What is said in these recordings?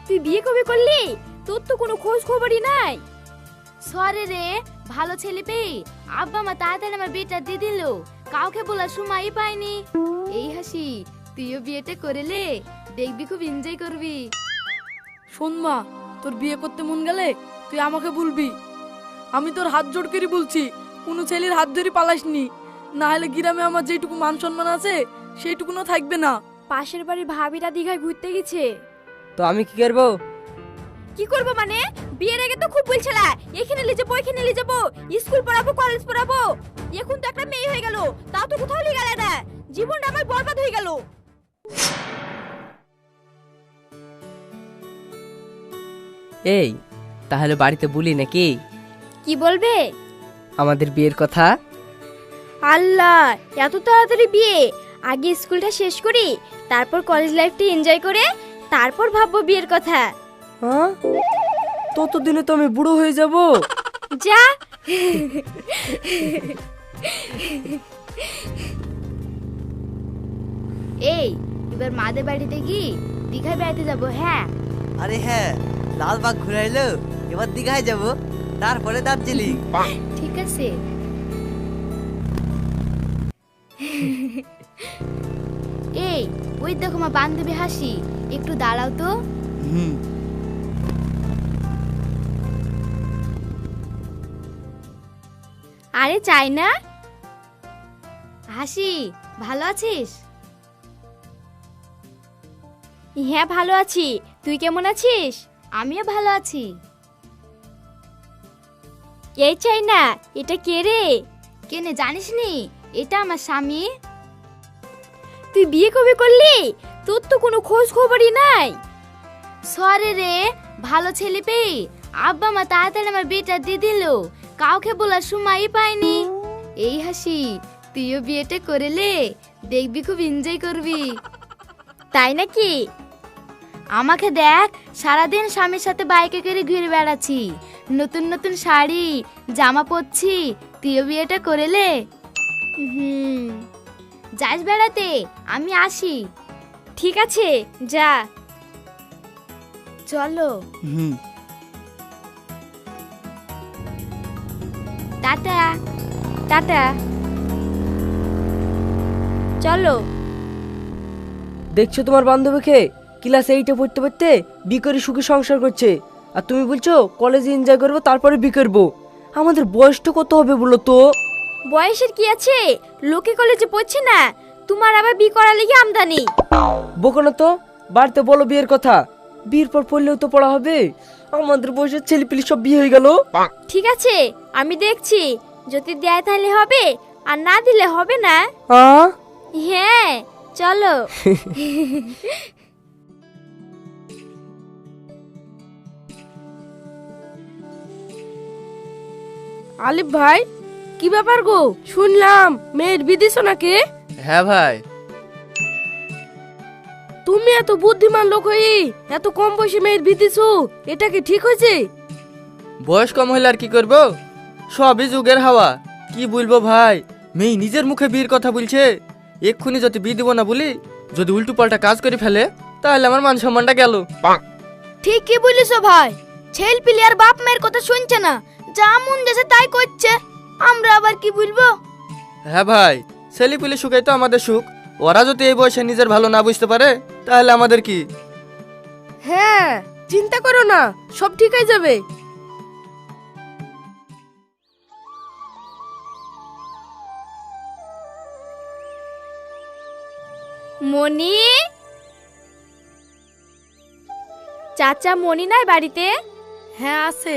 তুই বিয়ে কবে করলি? তোর তো কোনো খোঁজ খবরই নাই। সরে রে, ভালো ছেলে পেয়ে আব্বা মা তাড়াতাড়ি আমার বিয়েটা দিয়ে দিল, কাউকে বলার সময়ই পাইনি। এই হাসি, তুইও বিয়েটা করেলে দেখবি খুব এনজয় করবি। শোন মা, তোর বিয়ে করতে মন গেলে তুই আমাকে বলবি। আমি তোর হাত জোড় করে বলছি, কোনো ছেলের হাত ধরে পালাসনি, না হলে গ্রামে আমার যেটুকু মান সম্মান আছে সেইটুকুনও থাকবে না। পাশের বাড়ির ভাবিরা দীঘায় ঘুরতে গেছে। তো আমি কি করবো? কি করব মানে? বিয়ের আগে তো খুব বলছিলা এখানে নিয়ে যাবো, এখানে নিয়ে যাবো, স্কুল পড়াবো, কলেজ পড়াবো। এখন তো একটা মেয়ে হয়ে গেল, তাও তো কোথাও নিয়ে গেলে না। জীবনটা আমার বরবাদ হয়ে গেল। এই, তাহলে বাড়িতে বলি নাকি কি বলবে? আমাদের বিয়ের কথা? আল্লাহ, এত তাড়াতাড়ি বিয়ে? আগে স্কুলটা শেষ করি, তারপর কলেজ লাইফটা এনজয় করে তারপর ভাববো বিয়ের কথা। হ্যাঁ, ততদিনে তো আমি বুড়ো হয়ে যাব। যা। এই, এবার মাদের বাড়িতে কি দীঘায় বেড়াতে যাব? হ্যাঁ। আরে হ্যাঁ, লালবাগ ঘুরে এলো, এবার দীঘায় যাব, তারপরে দার্জিলিং। ঠিক আছে। এই, ওই দেখো মা বান্ধবী হাসি, একটু দাঁড়াও তো। হুম। আরে চাই না। হাসি, ভালো আছিস? হ্যাঁ ভালো আছি, তুই কেমন আছিস? আমিও ভালো আছি। এই চাই না, এটা কে রে? কেনে জানিস নি? এটা আমার স্বামী। তুই বিয়ে কবে করলি? তোর তো কোনো খোঁজ খবরই নাই। সরে রে, ভালো ছেলে পেয়ে আব্বা মা তাড়াতাড়ি আমার বিয়েটা দিয়ে দিল, কাউকে বলার সময়ই পাইনি। এই হাসি, তুইও বিয়েটা করেলে দেখবি খুব এনজয় করবি। তাই নাকি? আমাকে দেখ, সারাদিন স্বামীর সাথে বাইকে করে ঘুরে বেড়াচ্ছি, নতুন নতুন শাড়ি জামা পরছি। তুইও বিয়েটা করেলে? হুম, যাস বেড়াতে, আমি আসি। ঠিক আছে, যা। চলো। হুম। টাটা। টাটা। চলো। দেখছো তোমার বান্ধবীকে ক্লাস 8-এ পড়তে পড়তে বিয়ে করে সুখে সংসার করছে, আর তুমি বলছো কলেজে এনজয় করবো তারপরে বিয়ে করবো। আমাদের বয়সটা কত হবে বলো তো? বয়সের কি আছে? লোকে কলেজে পড়ছে না, তোমার আবার বিয়ে করার লেগে আমদানি। বকো না তো, বাড়িতে বলো বিয়ের কথা। বিয়ের পর পড়লেও তো পড়া হবে। আমাদের বয়সের ছেলেপিলি সব বিয়ে হয়ে গেল। ঠিক আছে, আমি দেখছি, যদি দেয় তাহলে হবে, আর না দিলে হবে না। হ্যাঁ, হ্যাঁ, চলো। আলিফ ভাই, কি ব্যাপার গো? শুনলাম মেয়ের বিদেশ নাকি? হ্যাঁ ভাই। তুমি এত বুদ্ধিমান লোক হয়ে এত কম বয়সে মেয়ের বিদেশ, এটা কি ঠিক হয়েছে? বয়স কম হলে আর কি করবো, সবই যুগের হাওয়া। কি বলবো ভাই, মেয়ে নিজের মুখে বিয়ের কথা বলছে। এক্ষুনি যদি বিয়ে দিব না বলি, যদি উল্টো পাল্টা কাজ করে ফেলে, তাহলে আমার মান সম্মানটা গেল। ঠিক কি বলিস ভাই, ছেল পিলি আর বাপ মায়ের কথা শুনছে না, যা মন যাচ্ছে তাই করছে। আমরা আবার কি বলবো? হ্যাঁ ভাই, ছেলে পিলে সুখাই তো আমাদের সুখ। ওরা যদি এই বয়সে নিজের ভালো না বুঝতে পারে, তাহলে আমাদের কি? হ্যাঁ, চিন্তা করো না, সব ঠিক হয়ে যাবে। মনি, চাচা মনি নাই বাড়িতে? হ্যাঁ আছে।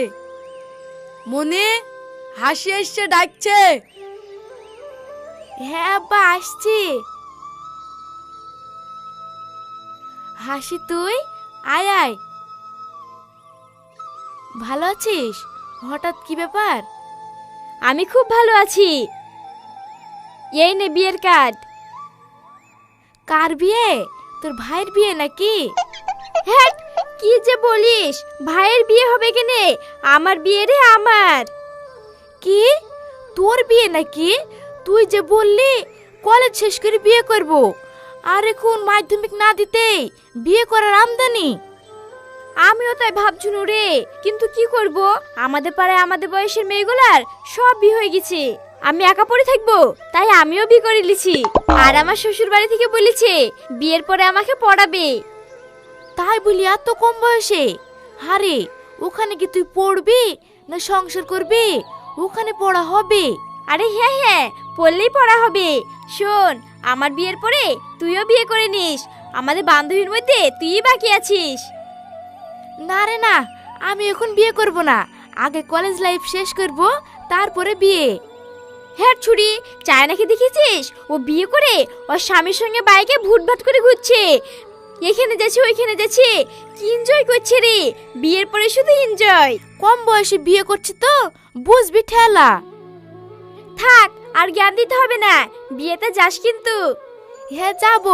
মনে হাসি এসছে, ডাকছে। হ্যাঁ আব্বা, আসছি। হাসি তুই আয় আয়। ভালো আছিস? হঠাৎ কি ব্যাপার? আমি খুব ভালো আছি। এই নে বিয়ের কার্ড। কার বিয়ে? তোর ভাইয়ের বিয়ে নাকি? হ্যাঁ, কি যে বলিস, ভাইয়ের বিয়ে হবে কেনে? আমার বিয়ে রে, আমার। কি, তোর বিয়ে নাকি? তুই যে বললি কলেজ শেষ করে বিয়ে করব, আর এখন মাধ্যমিক না দিতেই বিয়ে করার আমদানি। আমিও তাই ভাবছুন রে, কিন্তু কি করব, আমাদের পাড়ায় আমাদের বয়সের মেয়েগুলার সব বিয়ে হয়ে গেছে। আমি একা পড়ে থাকবো, তাই আমিও বিয়ে করে লিছি। আর আমার শ্বশুর বাড়ি থেকে বলেছে বিয়ের পরে আমাকে পড়াবে। তাই বলি এত কম বয়সে? আরে ওখানে কি তুই পড়বি না সংসার করবি? ওখানে পড়া হবে। আরে হ্যাঁ হ্যাঁ, পড়লেই পড়া হবে। শোন, আমার বিয়ের পরে তুইও বিয়ে করে নিস। আমাদের বান্ধবীর মধ্যে তুই বাকি আছিস। না রে না, আমি এখন বিয়ে করব না, আগে কলেজ লাইফ শেষ করব, তারপরে বিয়ে। হ্যাঁ ছুরি, চায় নাকি দেখেছিস? ও বিয়ে করে ওর স্বামীর সঙ্গে বাইকে ভুটভাট করে ঘুরছে। এখানে যাচ্ছে ওইখানে যাচ্ছে, কি এনজয় করছে রে। বিয়ের পরে শুধু এনজয়। কম বয়সে বিয়ে করছে তো বুঝবি ঠেলা। থাক, আর জ্ঞান দিতে হবে না, বিয়েতে যাস কিন্তু। হ্যাঁ যাব,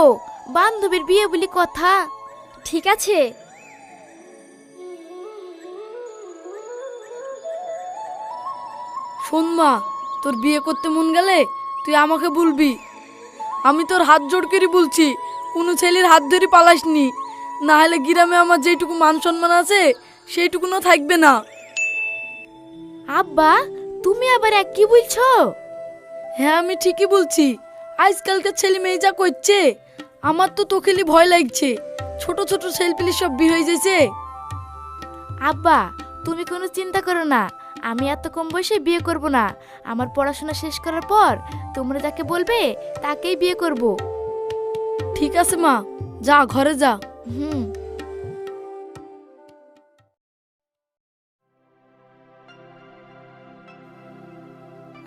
বান্ধবীর বিয়ে বলি কথা। ঠিক আছে। শোন মা, তোর বিয়ে করতে মন গেলে তুই আমাকে বলবি। আমি তোর হাত জোড় করে বলছি, কোনো ছেলের হাত ধরে পালাসনি, না হলে গ্রামে আমার যেটুকু মান সম্মান আছে সেইটুকুনও থাকবে না। আব্বা, তুমি আবার এক কি বলছো? হ্যাঁ আমি ঠিকই বলছি। আজকালকার ছেলে মেয়ে যা করছে, আমার তো তোকেলি ভয় লাগছে। ছোট ছোট ছেলেপিলি সব বিয়ে হয়ে যাচ্ছে। আব্বা, তুমি কোনো চিন্তা করো না, আমি এত কম বয়সে বিয়ে করব না। আমার পড়াশোনা শেষ করার পর তোমরা যাকে বলবে তাকেই বিয়ে করব। ঠিক আছে মা, যা ঘরে যা। হুম।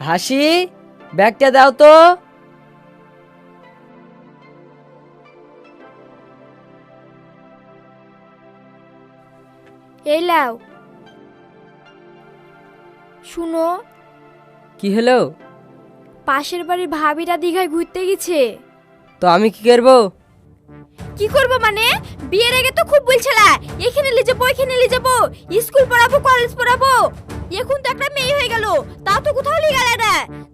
হাসি, ব্যাগটা দাও তো। এই লাও। শুনো, কি হলো? পাশের বাড়ির ভাবিরা দীঘায় ঘুরতে গেছে। তো আমি কি করবো? কি করবো মানে? বিয়ের আগে তো খুব বলছিলা এখানে নিয়ে যাবো ওইখানে নিয়ে যাবো, স্কুল পড়াবো কলেজ পড়াবো। এখন তো একটা মেয়ে হয়ে গেল, তাও তো কোথাও নিয়ে গেল না।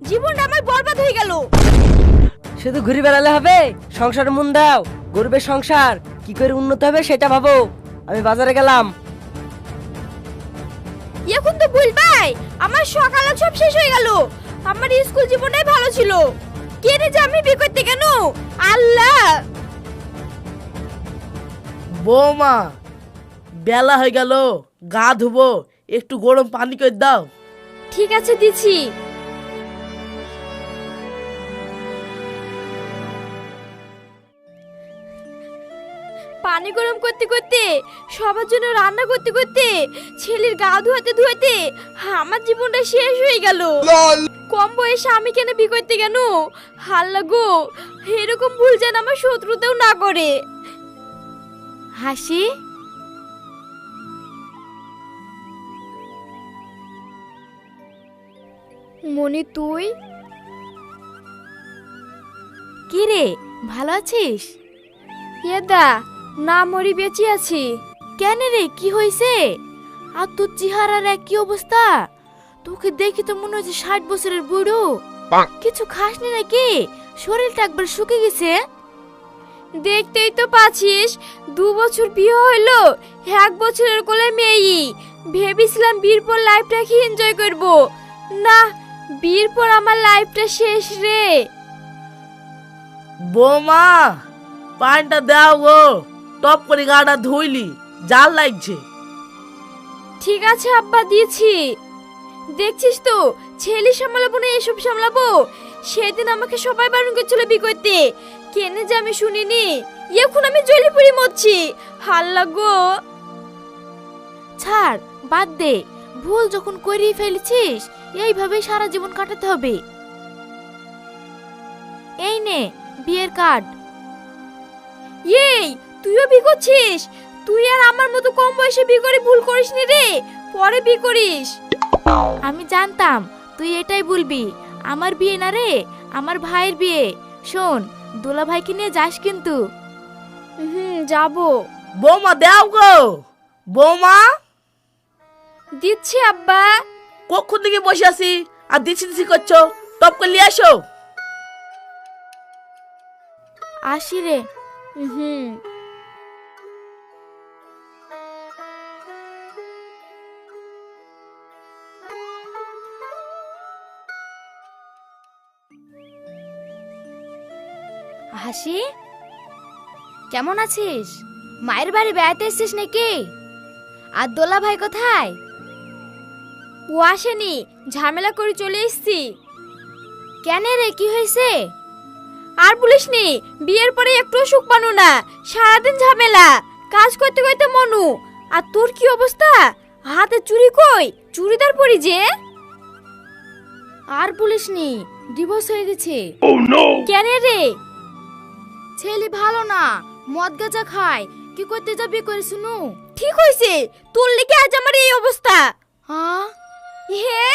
জীবনটা আমার বরবাদ হয়ে গেল। শুধু ঘুরে বেড়ালে হবে? সংসারে মন দাও। গরিবের সংসার কি করে উন্নত হবে সেটা ভাবো। আমি বাজারে গেলাম। এখন তো বলবাই আমার সকাল সব শেষ হয়ে গেল। আমার স্কুল জীবনটাই ভালো ছিল। কেন যে আমি বিয়ে করতে কেন? আল্লাহ! বৌমা, বেলা হয়ে গেল, গা ধুবো, একটু গরম পানি করে দাও। ঠিক আছে, দিছি। পানি গরম করতে করতে, সবার জন্য রান্না করতে করতে, ছেলের গা ধোয়াতে ধোয়াতে আমার জীবনটা শেষ হয়ে গেল। কম বয়সে আমি কেন বিয়ে করতে কেন? হাল্লা গো, এরকম ভুল যেন আমার শত্রুতেও না করে। হাসি, মনি তুই? কি রে, ভালো আছিস? দা না, মরি বেঁচে আছি। কেন রে, কি হয়েছে? আর তোর চেহারার এক কি অবস্থা? তোকে দেখি তো মনে হচ্ছে 60 বছরের বুড়ো। কিছু খাসনি নাকি? শরীরটা একবার শুকে গেছে। দেখতেই তো পাচ্ছিস, 2 বছর বিয়ে হইলো, 1 বছরের কোলে মেয়ে। ভেবেছিলাম বিয়ের পর লাইফটাকে এনজয় করব, না, বিয়ের পর আমার লাইফটা শেষ রে। বৌমা, পানিটা দাও গো, টপ করে গাটা ধুইলি, জাল লাগছে। ঠিক আছে আব্বা, দিয়েছি। দেখছিস তো, ছেলে সামলাবো না এসব সামলাবো। সেদিন আমাকে সবাই বারণ করছিল বিয়ে করতে, কেনে যে আমি শুনিনি। এখন আমি জ্বলে পুড়ে মরছি। হাল্লা গো। ছাড়, বাদ দে। ভুল যখন করেই ফেলেছিস, এইভাবে সারা জীবন কাটাতে হবে। এই নে বিয়ের কার্ড। এই, তুইও বিয়ে করছিস? তুই আর আমার মতো কম বয়সে বিয়ে করে ভুল করিসনি রে, পরে বিয়ে করিস। আমি জানতাম তুই এটাই বলবি। আমার বিয়ে না রে, আমার ভাইয়ের বিয়ে। শোন, দোলা ভাইকে নিয়ে যাস কিন্তু। যাবো। বৌমা দাও গো, বৌমা। দিচ্ছি আব্বা। কখন থেকে বসে আছি আর দিচ্ছি দিচ্ছি করছো, টপ করে নিয়ে আসো। আসি রে। হাসি, কেমন আছিস? মায়ের বাড়ি বেড়াতে এসেছিস নাকি? আর দোলা ভাই কোথায়? ও আসেনি, ঝামেলা করে চলে এসেছি। কেন রে, কি হয়েছে? আর বলিসনি, বিয়ের পরে একটু সুখ পানো না, সারাদিন ঝামেলা, কাজ করতে করতে মনু। আর তোর কি অবস্থা? হাতে চুরি কই? চুড়িদার পরি যে। আর বলিসনি, ডিভোর্স হয়ে গেছে। কেন রে? ছেলে ভালো না, মদ গাঁজা খায়। কি করতে যাবি করে শুনু? ঠিক হয়েছে, তোর লেগে আজ আমার এই অবস্থা। হ্যাঁ, হে